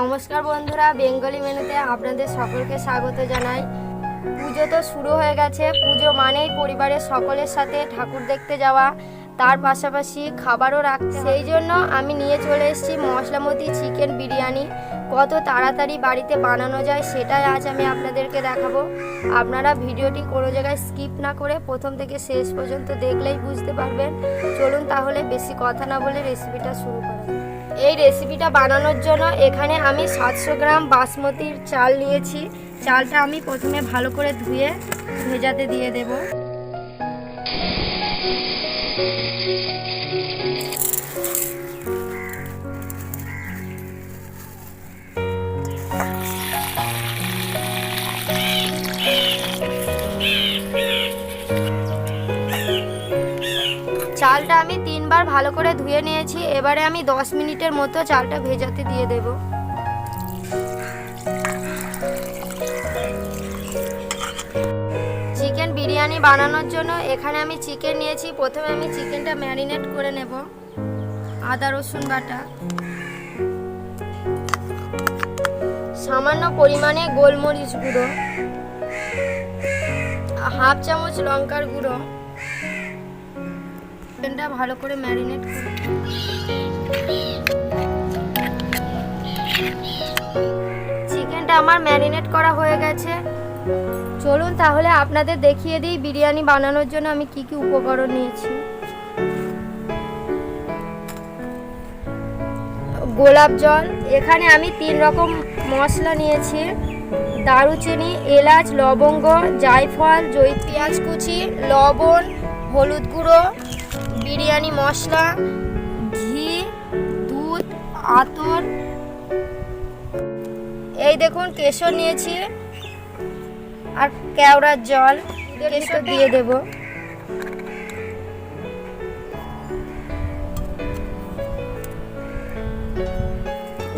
নমস্কার বন্ধুরা, বেঙ্গলি মেনুতে আপনাদের সকলকে স্বাগত জানাই। পুজো তো শুরু হয়ে গেছে। পুজো মানেই পরিবারের সকলের সাথে ঠাকুর দেখতে যাওয়া, তার পাশাপাশি খাবারও রাখতে। সেই জন্য আমি নিয়ে চলে এসেছি মশলামতি চিকেন বিরিয়ানি। কত তাড়াতাড়ি বাড়িতে বানানো যায় সেটাই আজ আমি আপনাদেরকে দেখাবো। আপনারা ভিডিওটি কোনো জায়গায় স্কিপ না করে প্রথম থেকে শেষ পর্যন্ত দেখলেই বুঝতে পারবেন। চলুন তাহলে বেশি কথা না বলে রেসিপিটা শুরু করা যাক। এই রেসিপিটা বানানোর জন্য এখানে আমি 700 গ্রাম বাসমতির চাল নিয়েছি। চালটা আমি প্রথমে ভালো করে ধুয়ে ভেজাতে দিয়ে দেব। চালটা আমি 3 বার ভালো করে ধুয়ে নিয়েছি। এবারে আমি 10 মিনিটের মতো চালটা ভেজাতে দিয়ে দেব। চিকেন বিরিয়ানি বানানোর জন্য এখানে আমি চিকেন নিয়েছি। প্রথমে আমি চিকেনটা ম্যারিনেট করে নেব। আদা রসুন বাটা, সামান্য পরিমাণে গোলমরিচ গুঁড়ো, হাফ চামচ লঙ্কার গুঁড়ো। চিকেনটা ভালো করে ম্যারিনেট করে চিকেনটা আমার ম্যারিনেট করা হয়ে গেছে। চলুন তাহলে আপনাদের দেখিয়ে দিই বিরিয়ানি বানানোর জন্য আমি কি কি উপকরণ নিয়েছি। গোলাপ জল, এখানে আমি 3 রকম মশলা নিয়েছি: দারুচিনি, এলাচ, লবঙ্গ, জায়ফল, পেঁয়াজ কুচি, লবণ, হলুদ গুঁড়ো, বিরিয়ানি মশলা, ঘি, দুধ, আতর, এই দেখুন কেশর নিয়েছি, আর কেওড়ার জল। কেশর দিয়ে দেব।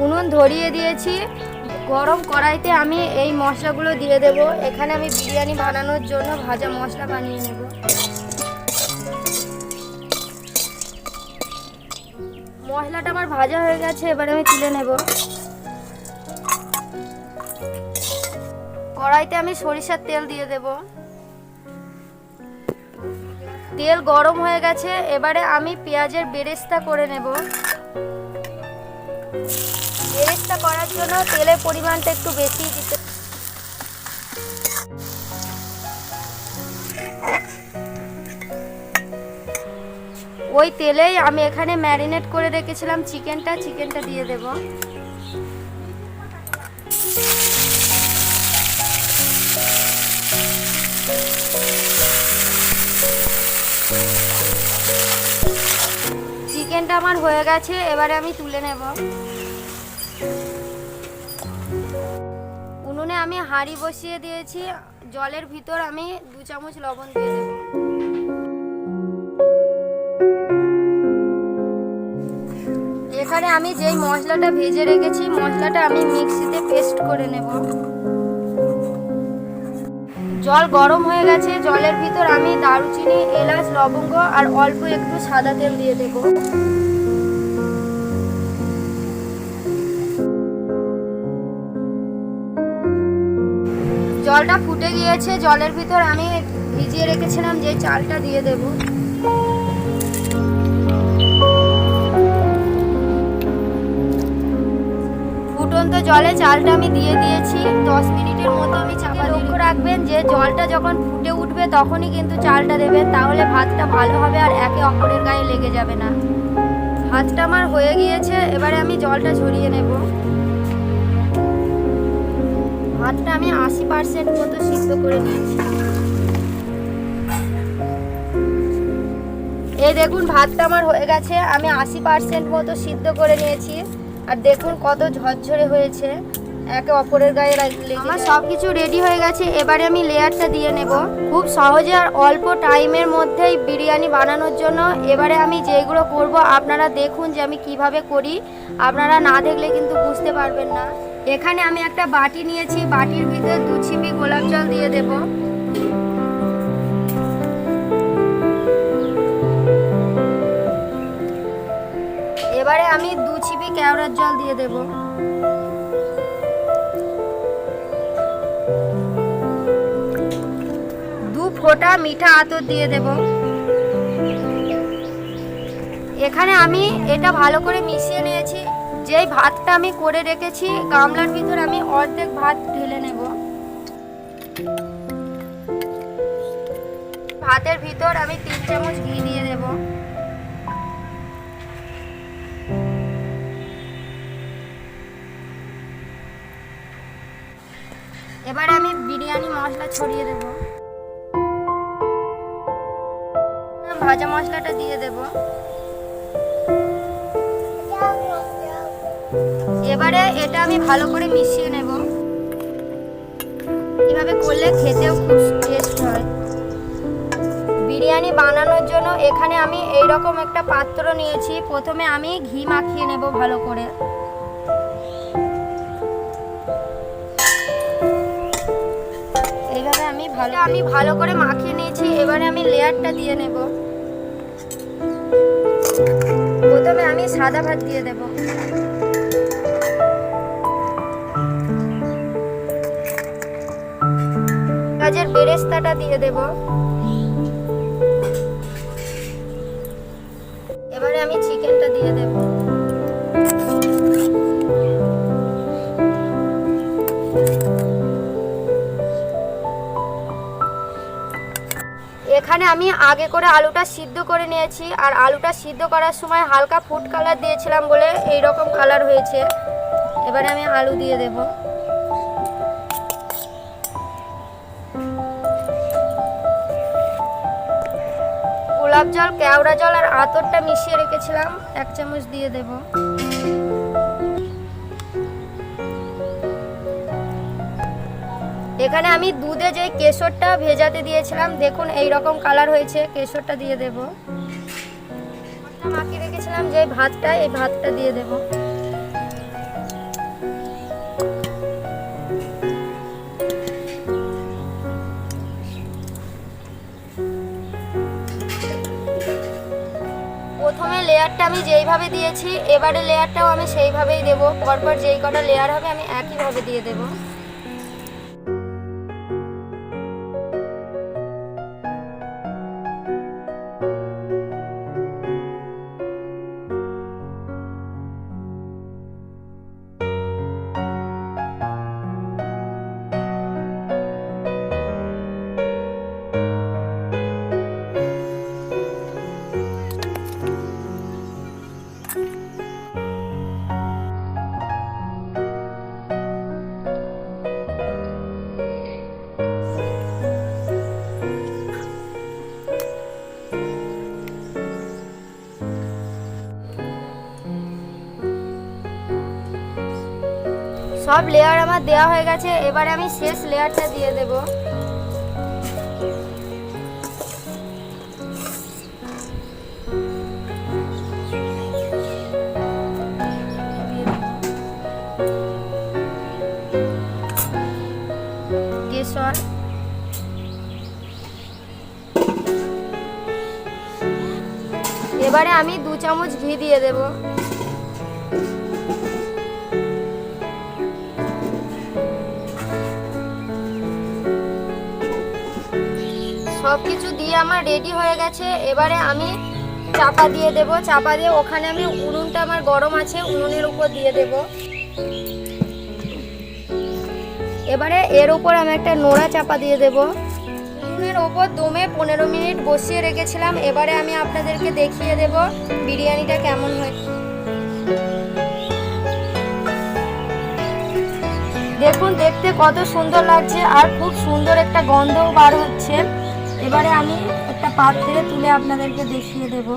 উনুন ধরিয়ে দিয়েছি। গরম কড়াইতে আমি এই মশলাগুলো দিয়ে দেব। এখানে আমি বিরিয়ানি বানানোর জন্য ভাজা মশলা বানিয়ে নেব। মশলাটা আমার ভাজা হয়ে গেছে, এবারে আমি তুলে নেব। কড়াইতে আমি সরিষার তেল দিয়ে দেব। তেল গরম হয়ে গেছে, এবারে আমি পেঁয়াজের বেরেস্তা করে নেব। বেরেস্তা করার জন্য তেলের পরিমাণটা একটু বেশি দিতে। ওই তেলেই আমি এখানে ম্যারিনেট করে রেখেছিলাম চিকেনটা দিয়ে দেব। চিকেনটা আমার হয়ে গেছে, এবারে আমি তুলে নেব। উনুনে আমি হাঁড়ি বসিয়ে দিয়েছি। জলের ভিতর আমি 2 চামচ লবণ দিয়ে দেব। এখানে আমি যেই মশলাটা ভেজে রেখেছি, মশলাটা আমি মিক্সিতে পেস্ট করে নেব। জল গরম হয়ে গেছে, জলের ভিতর আমি দারুচিনি, এলাচ, লবঙ্গ আর অল্প একটু সাদা তেল দিয়ে দেব। জলটা ফুটে গিয়েছে, জলের ভিতর আমি ভিজিয়ে রেখেছিলাম যে চালটা দিয়ে দেব। ফুটন্ত জলে চালটা আমি দিয়ে দিয়েছি। 10 মিনিটের মতো আমি চাপা দিয়ে লক্ষ্য রাখবেন যে জলটা যখন ফুটে উঠবে তখনই কিন্তু চালটা দেবেন, তাহলে ভাতটা ভালো হবে আর একে অপরের গায়ে লেগে যাবে না। ভাতটা আমার হয়ে গিয়েছে, এবারে আমি জলটা ঝরিয়ে নেব। ভাতটা আমি 80% মতো সিদ্ধ করে নিয়েছি। এই দেখুন ভাতটা আমার হয়ে গেছে, আমি 80% মতো সিদ্ধ করে নিয়েছি। আর দেখুন কত ঝরঝরে হয়েছে, একে অপরের গায়ে লেগে। আমার সব কিছু রেডি হয়ে গেছে, এবারে আমি লেয়ারটা দিয়ে নেব। খুব সহজে আর অল্প টাইমের মধ্যেই বিরিয়ানি বানানোর জন্য এবারে আমি যেগুলো করব আপনারা দেখুন যে আমি কিভাবে করি। আপনারা না দেখলে কিন্তু বুঝতে পারবেন না। এখানে আমি একটা বাটি নিয়েছি, বাটির ভিতরে 2 চিমটি গোলাপ জল দিয়ে দেব। এবারে আমি 2 চিপি কেওড়ার জল দিয়ে দেব। গোটা মিঠা আতর দিয়ে দেব। এখানে আমি এটা ভালো করে মিশিয়ে নিয়েছি। যেই ভাতটা আমি করে রেখেছি গামলার ভিতর আমি অর্ধেক ভাত ঢেলে নেব। ভাতের ভিতর আমি 3 চামচ ঘি দিয়ে দেব। এবারে আমি বিরিয়ানি মশলা ছড়িয়ে দেব। ভাজা মশলাটা দিয়ে দেব। এবারে এটা আমি ভালো করে মিশিয়ে নেব। এভাবে করলে খেতেও খুব টেস্ট হয়। বিরিয়ানি বানানোর জন্য এখানে আমি এইরকম একটা পাত্র নিয়েছি। প্রথমে আমি ঘি মাখিয়ে নেব ভালো করে। এইভাবে আমি ভালো করে মাখিয়ে নিয়েছি। এবারে আমি লেয়ারটা দিয়ে নেব। প্রথমে আমি সাদা ভাত দিয়ে দেব। পেঁয়াজের বেরেস্তাটা দিয়ে দেব। এবারে আমি চিকেনটা দিয়ে দেব। এখানে আমি আগে করে আলুটা সিদ্ধ করে নিয়েছি, আর আলুটা সিদ্ধ করার সময় হালকা ফুড কালার দিয়েছিলাম বলে এই রকম কালার হয়েছে। এবারে আমি আলু দিয়ে দেব। গোলাপ জল, কেওড়া জল আর আতরটা মিশিয়ে রেখেছিলাম 1 চামচ দিয়ে দেব। এখানে আমি দুধে যে কেশরটা ভেজাতে দিয়েছিলাম, দেখুন এই রকম কালার হয়েছে। কেশরটা দিয়ে দেব। মাখিয়ে রেখেছিলাম যে ভাতটা, এই ভাতটা দিয়ে দেব। প্রথমে লেয়ারটা আমি যেইভাবে দিয়েছি এবারে লেয়ারটাও আমি সেইভাবেই দেব। পরপর যেই কটা লেয়ার হবে আমি একইভাবে দিয়ে দেব। সব লেয়ার আমার দেওয়া হয়ে গেছে। এবারে আমি শেষ লেয়ারটা দিয়ে দেব। কেশর, এবারে আমি 2 চামচ ঘি দিয়ে দেব। সবকিছু দিয়ে আমার রেডি হয়ে গেছে। এবারে আমি চাপা দিয়ে দেব। চাপা দিয়ে ওখানে আমি উনুনটা আমার গরম আছে, উনুনের উপর দিয়ে দেব। এবারে এর উপর আমি একটা নোড়া চাপা দিয়ে দেব। উনুনের ওপর দমে 15 মিনিট বসিয়ে রেখেছিলাম। এবারে আমি আপনাদেরকে দেখিয়ে দেব বিরিয়ানিটা কেমন হয়েছে। দেখুন দেখতে কত সুন্দর লাগছে, আর খুব সুন্দর একটা গন্ধও বার হচ্ছে। এবারে আমি একটা পাত্রে তুলে আপনাদেরকে দেখিয়ে দেব।